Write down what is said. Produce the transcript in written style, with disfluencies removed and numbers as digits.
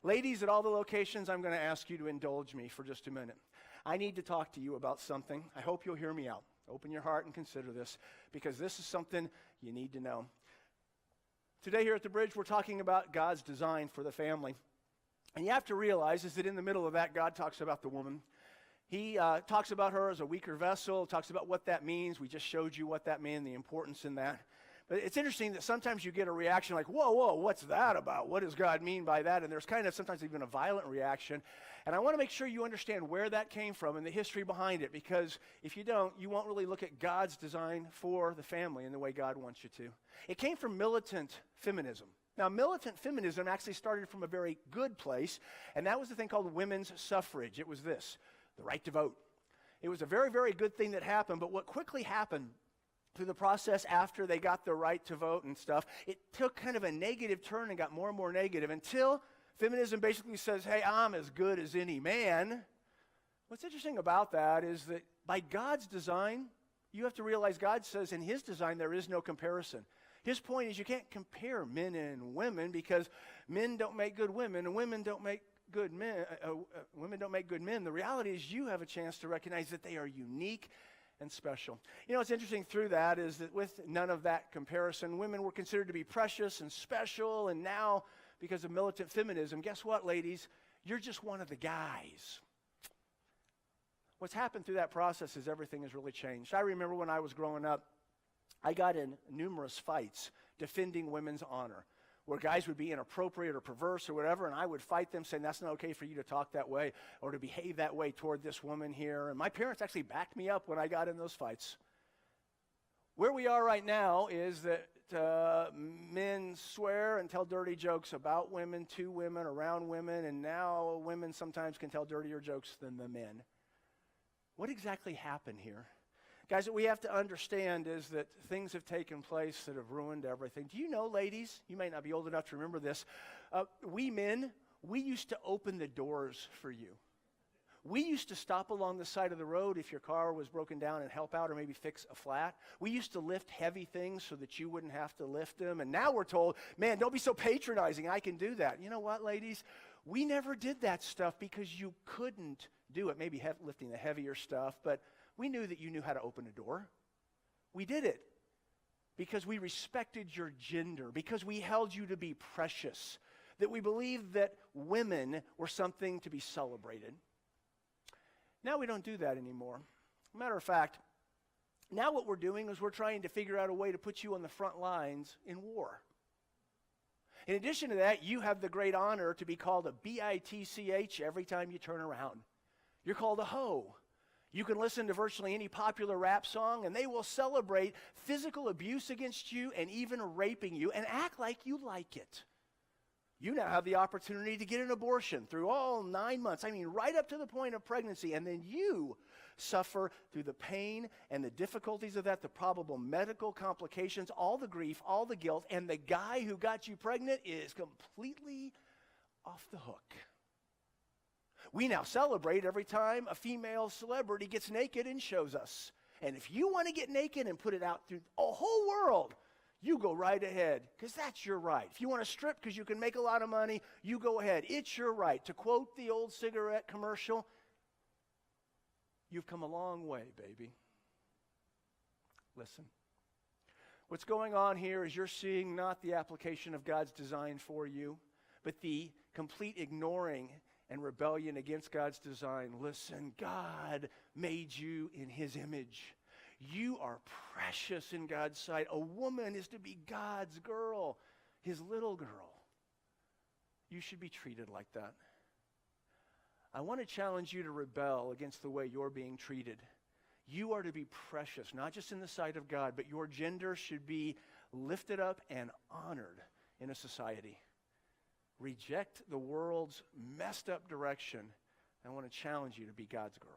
Ladies at all the locations, I'm going to ask you to indulge me for just a minute. I need to talk to you about something. I hope you'll hear me out. Open your heart and consider this, because this is something you need to know. Today here at the Bridge, we're talking about God's design for the family. And you have to realize is that in the middle of that, God talks about the woman. He talks about her as a weaker vessel, talks about what that means. We just showed you what that meant, the importance in that. But it's interesting that sometimes you get a reaction like, whoa, what's that about? What does God mean by that? And there's kind of sometimes even a violent reaction. And I want to make sure you understand where that came from and the history behind it, because if you don't, you won't really look at God's design for the family in the way God wants you to. It came from militant feminism. Now, militant feminism actually started from a very good place, and that was the thing called women's suffrage. It was this, the right to vote. It was a very, very good thing that happened, but what quickly happened through the process after they got the right to vote and stuff, it took kind of a negative turn and got more and more negative until feminism basically says, hey, I'm as good as any man. What's interesting about that is that by God's design, you have to realize God says in his design there is no comparison. His point is you can't compare men and women because men don't make good women and women don't make good men. Women don't make good men. The reality is you have a chance to recognize that they are unique and special. You know, what's interesting through that is that with none of that comparison, women were considered to be precious and special, and now, because of militant feminism, guess what, ladies? You're just one of the guys. What's happened through that process is everything has really changed. I remember when I was growing up, I got in numerous fights defending women's honor, where guys would be inappropriate or perverse or whatever, and I would fight them saying, that's not okay for you to talk that way or to behave that way toward this woman here. And my parents actually backed me up when I got in those fights. Where we are right now is that men swear and tell dirty jokes about women, to women, around women, and now women sometimes can tell dirtier jokes than the men. What exactly happened here? Guys, what we have to understand is that things have taken place that have ruined everything. Do you know, ladies, you may not be old enough to remember this, we men, we used to open the doors for you. We used to stop along the side of the road if your car was broken down and help out or maybe fix a flat. We used to lift heavy things so that you wouldn't have to lift them. And now we're told, man, don't be so patronizing. I can do that. You know what, ladies? We never did that stuff because you couldn't do it. Maybe lifting the heavier stuff, but we knew that you knew how to open a door. We did it because we respected your gender, because we held you to be precious, that we believed that women were something to be celebrated. Now we don't do that anymore. Matter of fact, now what we're doing is we're trying to figure out a way to put you on the front lines in war. In addition to that, you have the great honor to be called a bitch every time you turn around. You're called a hoe. You can listen to virtually any popular rap song, and they will celebrate physical abuse against you and even raping you and act like you like it. You now have the opportunity to get an abortion through all 9 months. I mean, right up to the point of pregnancy. And then you suffer through the pain and the difficulties of that, the probable medical complications, all the grief, all the guilt. And the guy who got you pregnant is completely off the hook. We now celebrate every time a female celebrity gets naked and shows us. And if you want to get naked and put it out through the whole world, you go right ahead, because that's your right. If you want to strip because you can make a lot of money, you go ahead. It's your right. To quote the old cigarette commercial, you've come a long way, baby. Listen. What's going on here is you're seeing not the application of God's design for you, but the complete ignoring and rebellion against God's design. Listen, God made you in his image. You are precious in God's sight. A woman is to be God's girl, his little girl. You should be treated like that. I want to challenge you to rebel against the way you're being treated. You are to be precious, not just in the sight of God, but your gender should be lifted up and honored in a society. Reject the world's messed up direction. I want to challenge you to be God's girl.